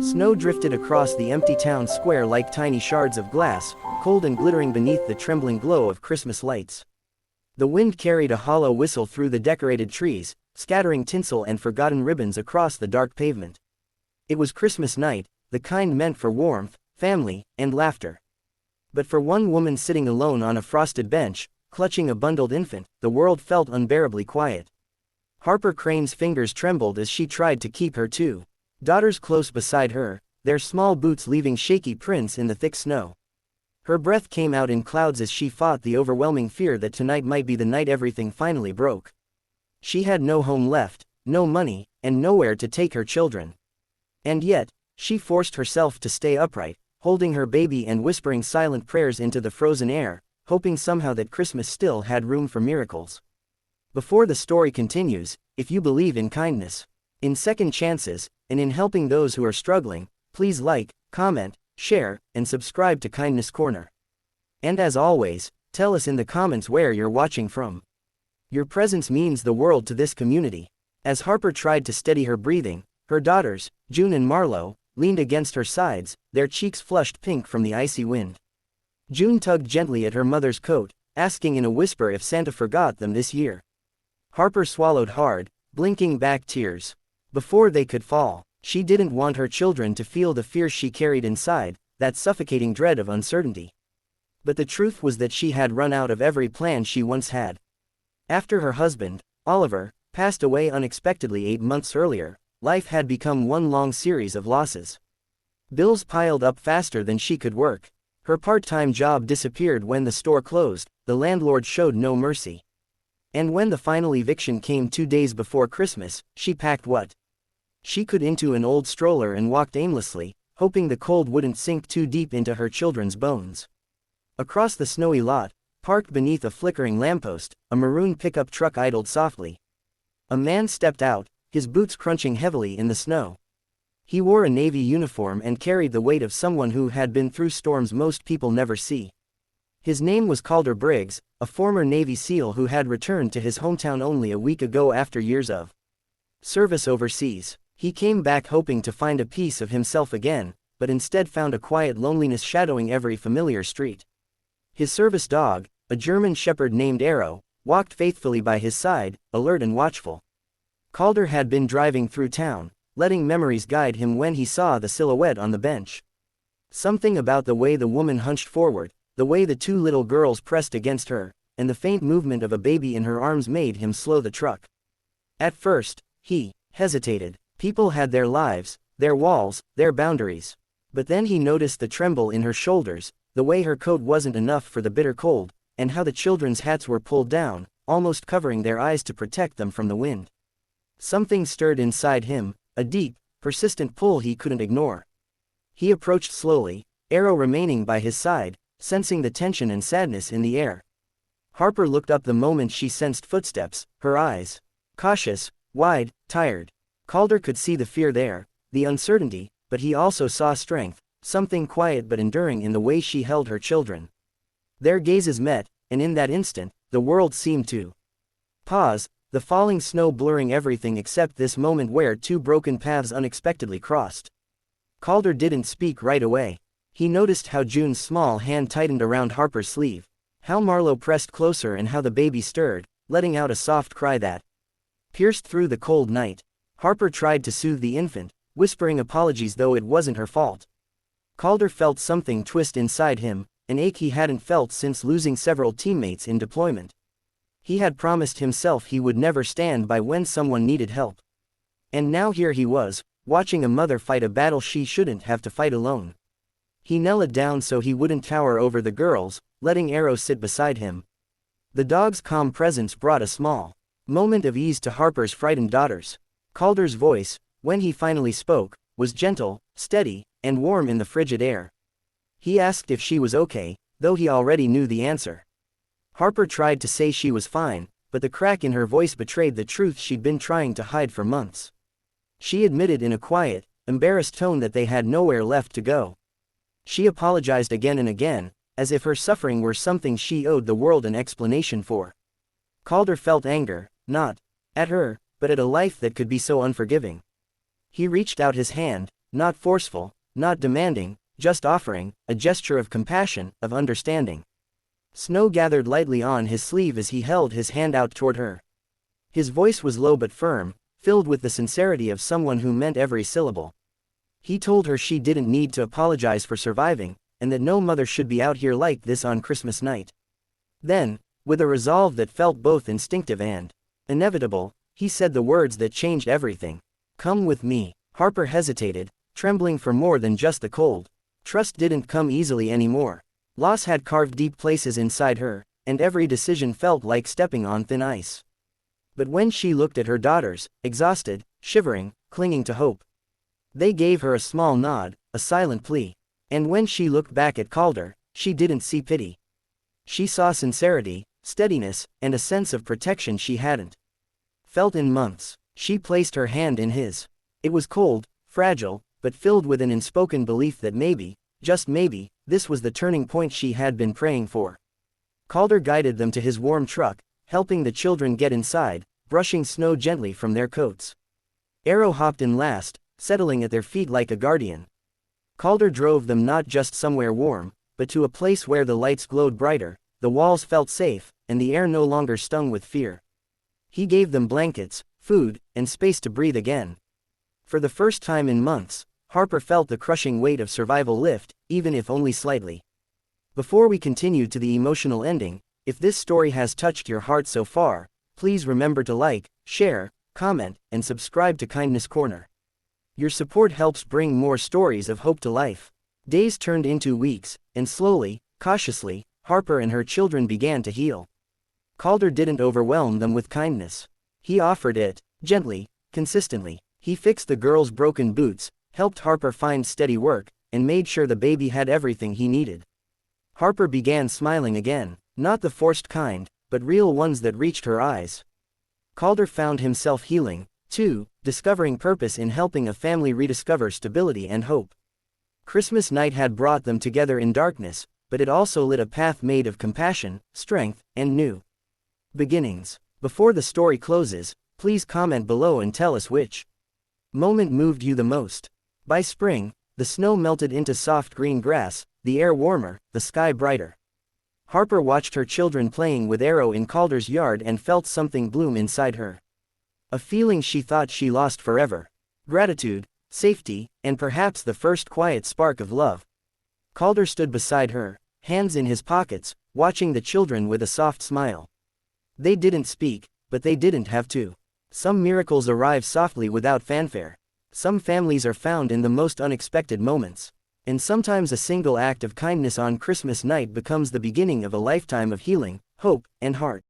Snow drifted across the empty town square like tiny shards of glass, cold and glittering beneath the trembling glow of Christmas lights. The wind carried a hollow whistle through the decorated trees, scattering tinsel and forgotten ribbons across the dark pavement. It was Christmas night, the kind meant for warmth, family, and laughter. But for one woman sitting alone on a frosted bench, clutching a bundled infant, the world felt unbearably quiet. Harper Crane's fingers trembled as she tried to keep her two daughters close beside her, their small boots leaving shaky prints in the thick snow. Her breath came out in clouds as she fought the overwhelming fear that tonight might be the night everything finally broke. She had no home left, no money, and nowhere to take her children. And yet, she forced herself to stay upright, holding her baby and whispering silent prayers into the frozen air, hoping somehow that Christmas still had room for miracles. Before the story continues, if you believe in kindness, in second chances, and in helping those who are struggling, please like, comment, share, and subscribe to Kindness Corner. And as always, tell us in the comments where you're watching from. Your presence means the world to this community. As Harper tried to steady her breathing, her daughters, June and Marlo, leaned against her sides, their cheeks flushed pink from the icy wind. June tugged gently at her mother's coat, asking in a whisper if Santa forgot them this year. Harper swallowed hard, blinking back tears. Before they could fall, she didn't want her children to feel the fear she carried inside, that suffocating dread of uncertainty. But the truth was that she had run out of every plan she once had. After her husband, Oliver, passed away unexpectedly 8 months earlier, life had become one long series of losses. Bills piled up faster than she could work. Her part-time job disappeared when the store closed, the landlord showed no mercy. And when the final eviction came 2 days before Christmas, she packed what she could into an old stroller and walked aimlessly, hoping the cold wouldn't sink too deep into her children's bones. Across the snowy lot, parked beneath a flickering lamppost, a maroon pickup truck idled softly. A man stepped out, his boots crunching heavily in the snow. He wore a Navy uniform and carried the weight of someone who had been through storms most people never see. His name was Calder Briggs, a former Navy SEAL who had returned to his hometown only a week ago after years of service overseas. He came back hoping to find a piece of himself again, but instead found a quiet loneliness shadowing every familiar street. His service dog, a German shepherd named Arrow, walked faithfully by his side, alert and watchful. Calder had been driving through town, letting memories guide him when he saw the silhouette on the bench. Something about the way the woman hunched forward, the way the 2 little girls pressed against her, and the faint movement of a baby in her arms made him slow the truck. At first, he hesitated. People had their lives, their walls, their boundaries. But then he noticed the tremble in her shoulders, the way her coat wasn't enough for the bitter cold, and how the children's hats were pulled down, almost covering their eyes to protect them from the wind. Something stirred inside him, a deep, persistent pull he couldn't ignore. He approached slowly, Arrow remaining by his side, sensing the tension and sadness in the air. Harper looked up the moment she sensed footsteps, her eyes cautious, wide, tired. Calder could see the fear there, the uncertainty, but he also saw strength, something quiet but enduring in the way she held her children. Their gazes met, and in that instant, the world seemed to pause, the falling snow blurring everything except this moment where 2 broken paths unexpectedly crossed. Calder didn't speak right away. He noticed how June's small hand tightened around Harper's sleeve, how Marlo pressed closer and how the baby stirred, letting out a soft cry that pierced through the cold night. Harper tried to soothe the infant, whispering apologies though it wasn't her fault. Calder felt something twist inside him, an ache he hadn't felt since losing several teammates in deployment. He had promised himself he would never stand by when someone needed help. And now here he was, watching a mother fight a battle she shouldn't have to fight alone. He knelt down so he wouldn't tower over the girls, letting Arrow sit beside him. The dog's calm presence brought a small moment of ease to Harper's frightened daughters. Calder's voice, when he finally spoke, was gentle, steady, and warm in the frigid air. He asked if she was okay, though he already knew the answer. Harper tried to say she was fine, but the crack in her voice betrayed the truth she'd been trying to hide for months. She admitted in a quiet, embarrassed tone that they had nowhere left to go. She apologized again and again, as if her suffering were something she owed the world an explanation for. Calder felt anger, not at her, but at a life that could be so unforgiving. He reached out his hand, not forceful, not demanding, just offering, a gesture of compassion, of understanding. Snow gathered lightly on his sleeve as he held his hand out toward her. His voice was low but firm, filled with the sincerity of someone who meant every syllable. He told her she didn't need to apologize for surviving, and that no mother should be out here like this on Christmas night. Then, with a resolve that felt both instinctive and inevitable, he said the words that changed everything. "Come with me." Harper hesitated, trembling for more than just the cold. Trust didn't come easily anymore. Loss had carved deep places inside her, and every decision felt like stepping on thin ice. But when she looked at her daughters, exhausted, shivering, clinging to hope, they gave her a small nod, a silent plea. And when she looked back at Calder, she didn't see pity. She saw sincerity, steadiness, and a sense of protection she hadn't felt in months. She placed her hand in his. It was cold, fragile, but filled with an unspoken belief that maybe, just maybe, this was the turning point she had been praying for. Calder guided them to his warm truck, helping the children get inside, brushing snow gently from their coats. Arrow hopped in last, settling at their feet like a guardian. Calder drove them not just somewhere warm, but to a place where the lights glowed brighter, the walls felt safe, and the air no longer stung with fear. He gave them blankets, food, and space to breathe again. For the first time in months, Harper felt the crushing weight of survival lift, even if only slightly. Before we continue to the emotional ending, if this story has touched your heart so far, please remember to like, share, comment, and subscribe to Kindness Corner. Your support helps bring more stories of hope to life. Days turned into weeks, and slowly, cautiously, Harper and her children began to heal. Calder didn't overwhelm them with kindness. He offered it, gently, consistently. He fixed the girls' broken boots, helped Harper find steady work, and made sure the baby had everything he needed. Harper began smiling again, not the forced kind, but real ones that reached her eyes. Calder found himself healing, too, discovering purpose in helping a family rediscover stability and hope. Christmas night had brought them together in darkness, but it also lit a path made of compassion, strength, and new beginnings. Before the story closes, please comment below and tell us which moment moved you the most. By spring, the snow melted into soft green grass, the air warmer, the sky brighter. Harper watched her children playing with Arrow in Calder's yard and felt something bloom inside her. A feeling she thought she lost forever. Gratitude, safety, and perhaps the first quiet spark of love. Calder stood beside her, hands in his pockets, watching the children with a soft smile. They didn't speak, but they didn't have to. Some miracles arrive softly without fanfare. Some families are found in the most unexpected moments. And sometimes a single act of kindness on Christmas night becomes the beginning of a lifetime of healing, hope, and heart.